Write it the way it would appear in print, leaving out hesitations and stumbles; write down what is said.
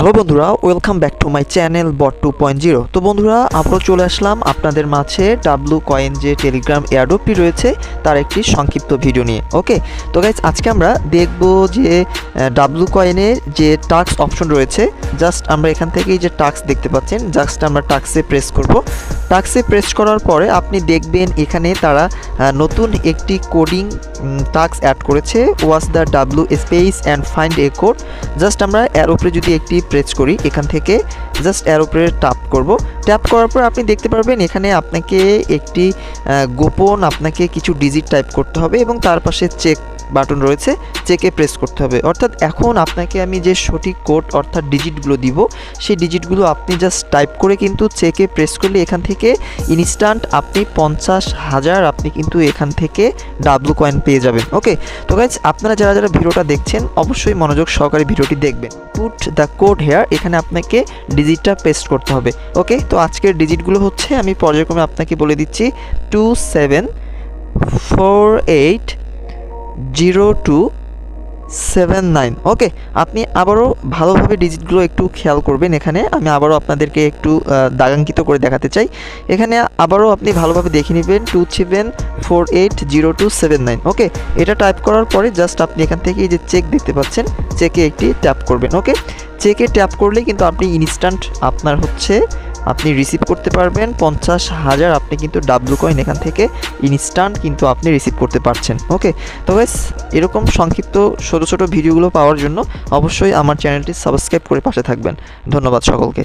Hello বন্ধুরা, welcome back to my channel bot 2.0। তো বন্ধুরা, আবারও চলে আসলাম আপনাদের মাঝে ডাব্লু কয়েন যে টেলিগ্রাম এয়ারড্রপটি রয়েছে তার একটি সংক্ষিপ্ত ভিডিও নিয়ে। ওকে, তো গাইজ আজকে আমরা দেখব যে ডাব্লু কয়েনের যে টাস্ক অপশন রয়েছে। জাস্ট আমরা এখান থেকে যে টাস্ক দেখতে পাচ্ছেন, জাস্ট আমরা টাস্কে প্রেস করব। টাস্কে প্রেস করার পরে আপনি দেখবেন এখানে তারা নতুন একটি কোডিং টাস্ক অ্যাড করেছে, was the W space and find a code. Just আমরা এর উপরে যদি একটি প্রেস করি, এখান থেকে জাস্ট এর উপরে ট্যাপ করব। ট্যাপ করার পর আপনি দেখতে পারবেন এখানে আপনাকে একটি গোপন আপনাকে কিছু ডিজিট টাইপ করতে হবে এবং তার পাশে চেক বাটন রয়েছে, চেকে প্রেস করতে হবে। অর্থাৎ এখন আপনাকে আমি যে সঠিক কোড অর্থাৎ ডিজিটগুলো দিব, সেই ডিজিটগুলো আপনি জাস্ট টাইপ করে কিন্তু চেকে প্রেস করলে এখান থেকে ইনস্ট্যান্ট আপনি 50,000 আপনি কিন্তু এখান থেকে ডাব্লু কয়েন পেয়ে যাবেন। ওকে, তো গাইজ আপনারা যারা যারা ভিডিওটা দেখছেন অবশ্যই মনোযোগ সহকারে ভিডিওটি দেখবেন। পুট দ্য কোড হেয়ার, এখানে আপনাকে ডিজিটটা পেস্ট করতে হবে। ওকে, তো আজকের ডিজিটগুলো হচ্ছে, আমি পর্যায়ক্রমে আপনাকে বলে দিচ্ছি, 27480279। ওকে, আপনি আবারও ভালোভাবে ডিজিটগুলো একটু খেয়াল করবেন। এখানে আমি আবারও আপনাদেরকে একটু দাগাঙ্কিত করে দেখাতে চাই। এখানে আবারও আপনি ভালোভাবে দেখে নেবেন 27480279। ওকে, এটা টাইপ করার পরে জাস্ট আপনি এখান থেকে এই যে চেক দেখতে পাচ্ছেন, চেকে একটি ট্যাপ করবেন। ওকে, চেকে ট্যাপ করলেই কিন্তু আপনি ইনস্ট্যান্ট আপনার হচ্ছে আপনি রিসিভ করতে পারবেন 50,000 আপনি কিন্তু ডাব্লু কয়েন এখান থেকে ইনস্ট্যান্ট কিন্তু আপনি রিসিভ করতে পারছেন। ওকে, তো গাইস এরকম সংক্ষিপ্ত ছোটো ছোটো ভিডিওগুলো পাওয়ার জন্য অবশ্যই আমার চ্যানেলটি সাবস্ক্রাইব করে পাশে থাকবেন। ধন্যবাদ সকলকে।